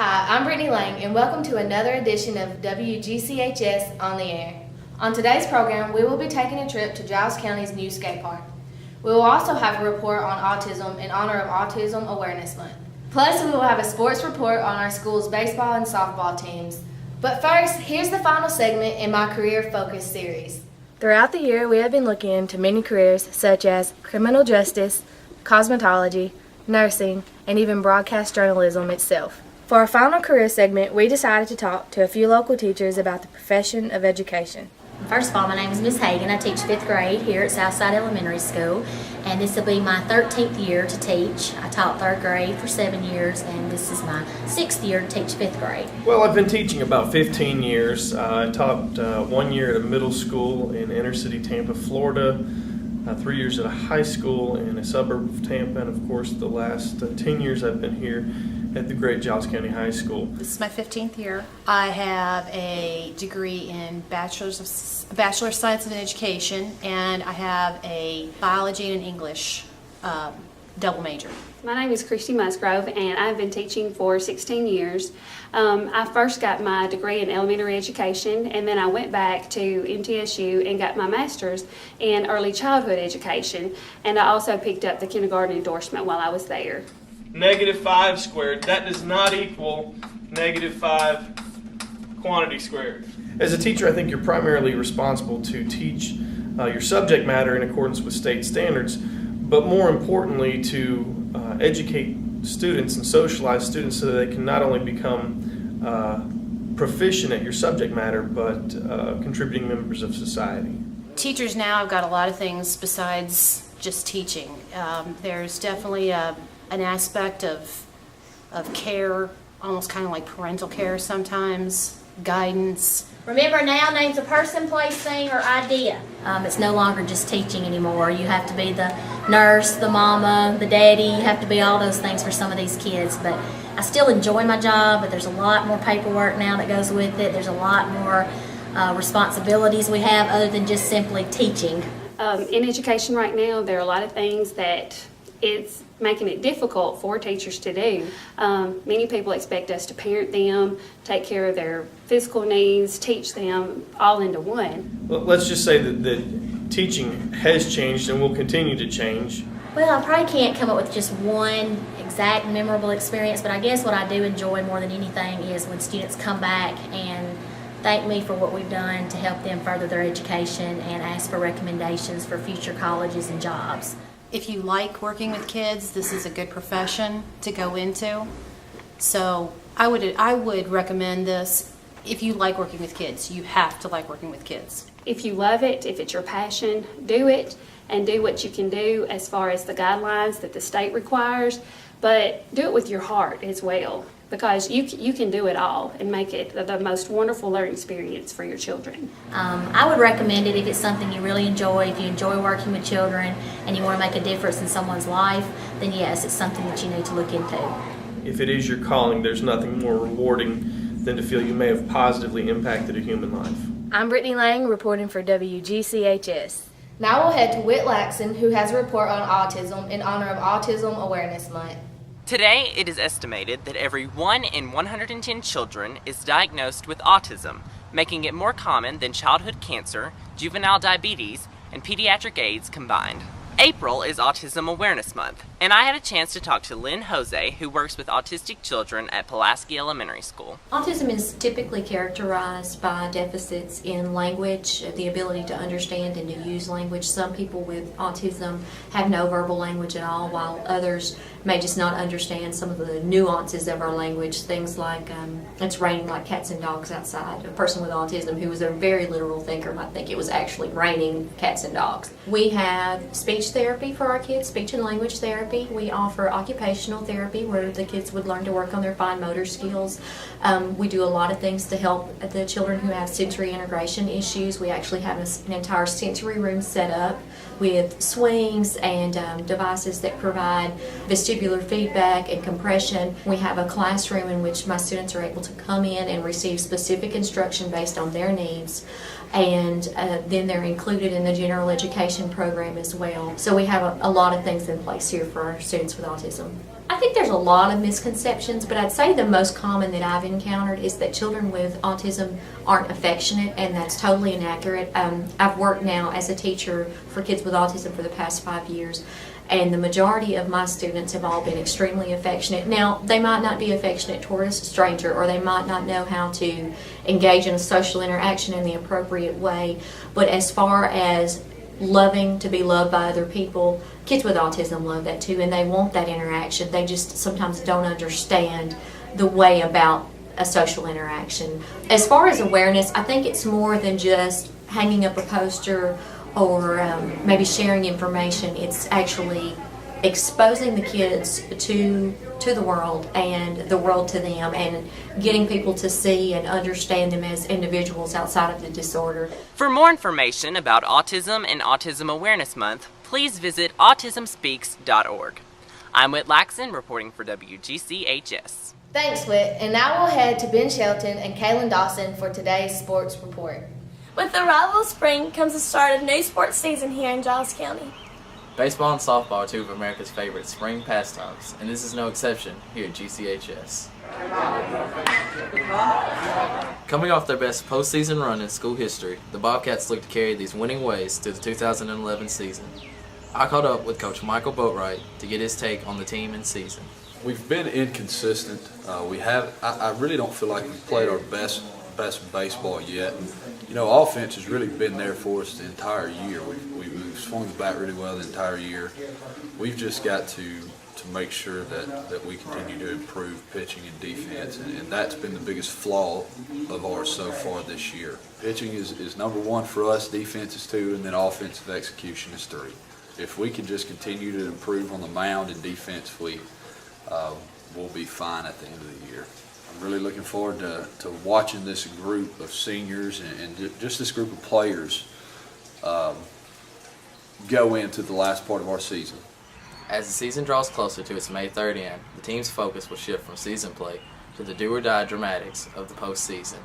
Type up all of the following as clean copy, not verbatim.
Hi, I'm Brittany Lang, and welcome to another edition of WGCHS on the Air. On today's program, we will be taking a trip to Giles County's new skate park. We will also have a report on autism in honor of Autism Awareness Month. Plus, we will have a sports report on our school's baseball and softball teams. But first, here's the final segment in my Career Focus series. Throughout the year, we have been looking into many careers such as criminal justice, cosmetology, nursing, and even broadcast journalism itself. For our final career segment, we decided to talk to a few local teachers about the profession of education. First of all, my name is Ms. Hagan. I teach 5th grade here at Southside Elementary School, and this will be my 13th year to teach. I taught 3rd grade for 7 years, and this is my 6th year to teach 5th grade. Well, I've been teaching about 15 years. I taught 1 year at a middle school in inner city Tampa, Florida, 3 years at a high school in a suburb of Tampa, and of course the last 10 years I've been here at the great Giles County High School. This is my 15th year. I have a degree in Bachelor of Science in Education, and I have a biology and English double major. My name is Christy Musgrove, and I've been teaching for 16 years. I first got my degree in elementary education, and then I went back to MTSU and got my master's in early childhood education, and I also picked up the kindergarten endorsement while I was there. -5 squared, that does not equal -5 quantity squared. As a teacher, I think you're primarily responsible to teach your subject matter in accordance with state standards, but more importantly to educate students and socialize students so that they can not only become proficient at your subject matter, but contributing members of society. Teachers now have got a lot of things besides just teaching. There's definitely an aspect of care, almost kind of like parental care sometimes, guidance. Remember, now names a person, place, thing, or idea. It's no longer just teaching anymore. You have to be the nurse, the mama, the daddy. You have to be all those things for some of these kids. But I still enjoy my job, but there's a lot more paperwork now that goes with it. There's a lot more responsibilities we have other than just simply teaching. In education right now, there are a lot of things that it's making it difficult for teachers to do. Many people expect us to parent them, take care of their physical needs, teach them all into one. Well, let's just say that teaching has changed and will continue to change. Well, I probably can't come up with just one exact memorable experience, but I guess what I do enjoy more than anything is when students come back and thank me for what we've done to help them further their education and ask for recommendations for future colleges and jobs. If you like working with kids, this is a good profession to go into. So I would recommend this. If you like working with kids, you have to like working with kids. If you love it, if it's your passion, do it and do what you can do as far as the guidelines that the state requires, but do it with your heart as well, because you can do it all and make it the most wonderful learning experience for your children. I would recommend it if it's something you really enjoy. If you enjoy working with children and you want to make a difference in someone's life, then yes, it's something that you need to look into. If it is your calling, there's nothing more rewarding than to feel you may have positively impacted a human life. I'm Brittany Lang, reporting for WGCHS. Now we'll head to Whit Laxon, who has a report on autism in honor of Autism Awareness Month. Today, it is estimated that every 1 in 110 children is diagnosed with autism, making it more common than childhood cancer, juvenile diabetes, and pediatric AIDS combined. April is Autism Awareness Month, and I had a chance to talk to Lynn Jose, who works with autistic children at Pulaski Elementary School. Autism is typically characterized by deficits in language, the ability to understand and to use language. Some people with autism have no verbal language at all, while others may just not understand some of the nuances of our language. Things like, it's raining like cats and dogs outside. A person with autism who was a very literal thinker might think it was actually raining cats and dogs. We have speech therapy for our kids, speech and language therapy. We offer occupational therapy where the kids would learn to work on their fine motor skills. We do a lot of things to help the children who have sensory integration issues. We actually have an entire sensory room set up with swings and devices that provide vestibular feedback and compression. We have a classroom in which my students are able to come in and receive specific instruction based on their needs. And then they're included in the general education program as well. So we have a lot of things in place here for our students with autism. I think there's a lot of misconceptions, but I'd say the most common that I've encountered is that children with autism aren't affectionate, and that's totally inaccurate. I've worked now as a teacher for kids with autism for the past 5 years, and the majority of my students have all been extremely affectionate. Now, they might not be affectionate towards a stranger, or they might not know how to engage in a social interaction in the appropriate way, but as far as loving to be loved by other people, kids with autism love that too, and they want that interaction. They just sometimes don't understand the way about a social interaction. As far as awareness, I think it's more than just hanging up a poster or maybe sharing information. It's actually exposing the kids to the world and the world to them, and getting people to see and understand them as individuals outside of the disorder. For more information about autism and Autism Awareness Month, please visit autismspeaks.org. I'm Whit Laxon reporting for WGCHS. Thanks, Whit. And now we'll head to Ben Shelton and Kaylin Dawson for today's sports report. With the arrival of spring comes the start of new sports season here in Giles County. Baseball and softball are two of America's favorite spring pastimes, and this is no exception here at GCHS. Coming off their best postseason run in school history, the Bobcats look to carry these winning ways to the 2011 season. I caught up with Coach Michael Boatwright to get his take on the team and season. We've been inconsistent. I really don't feel like we've played our best baseball yet. You know, offense has really been there for us the entire year. We've swung the bat really well the entire year. We've just got to make sure that we continue to improve pitching and defense, and that's been the biggest flaw of ours so far this year. Pitching is number one for us, defense is two, and then offensive execution is three. If we can just continue to improve on the mound and defensively, we'll be fine at the end of the year. I'm really looking forward to watching this group of seniors and just this group of players go into the last part of our season. As the season draws closer to its May 3rd end, the team's focus will shift from season play to the do-or-die dramatics of the postseason.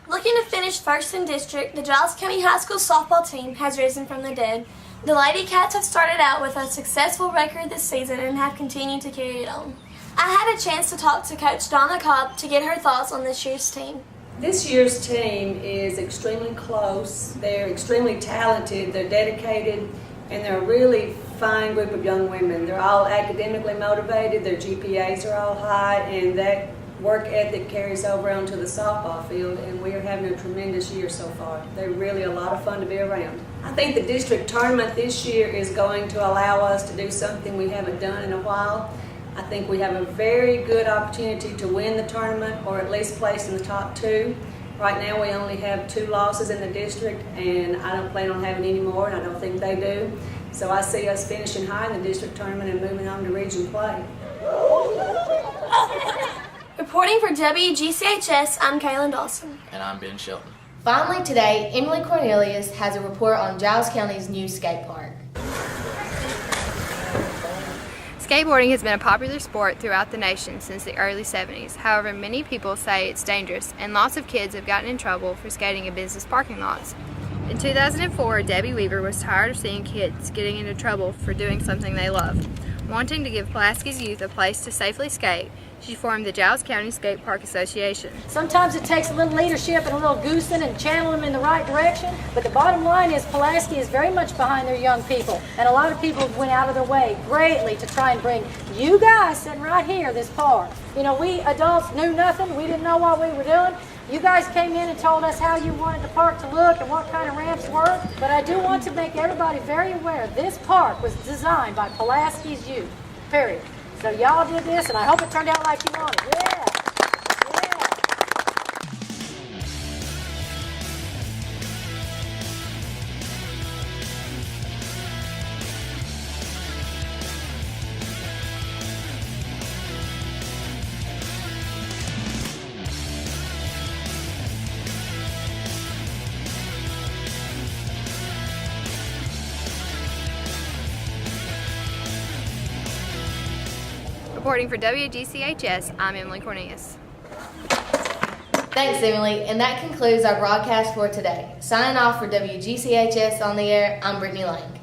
Looking to finish first in district, the Giles County High School softball team has risen from the dead. The Lady Cats have started out with a successful record this season and have continued to carry it on. I had a chance to talk to Coach Donna Cobb to get her thoughts on this year's team. This year's team is extremely close. They're extremely talented, they're dedicated, and they're a really fine group of young women. They're all academically motivated, their GPAs are all high, and that work ethic carries over onto the softball field, and we are having a tremendous year so far. They're really a lot of fun to be around. I think the district tournament this year is going to allow us to do something we haven't done in a while. I think we have a very good opportunity to win the tournament, or at least place in the top two. Right now we only have 2 losses in the district, and I don't plan on having any more, and I don't think they do. So I see us finishing high in the district tournament and moving on to region play. Reporting for WGCHS, I'm Kaylin Dawson. And I'm Ben Shelton. Finally today, Emily Cornelius has a report on Giles County's new skate park. Skateboarding has been a popular sport throughout the nation since the early 70s. However, many people say it's dangerous, and lots of kids have gotten in trouble for skating in business parking lots. In 2004, Debbie Weaver was tired of seeing kids getting into trouble for doing something they loved. Wanting to give Pulaski's youth a place to safely skate, she formed the Giles County Skate Park Association. Sometimes it takes a little leadership and a little goosing and channeling them in the right direction, but the bottom line is Pulaski is very much behind their young people, and a lot of people went out of their way greatly to try and bring you guys sitting right here this park. You know, we adults knew nothing, we didn't know what we were doing. You guys came in and told us how you wanted the park to look and what kind of ramps were, but I do want to make everybody very aware this park was designed by Pulaski's youth, period. So y'all did this, and I hope it turned out like you wanted. Yeah. Reporting for WGCHS, I'm Emily Cornelius. Thanks, Emily, and that concludes our broadcast for today. Signing off for WGCHS on the Air, I'm Brittany Lang.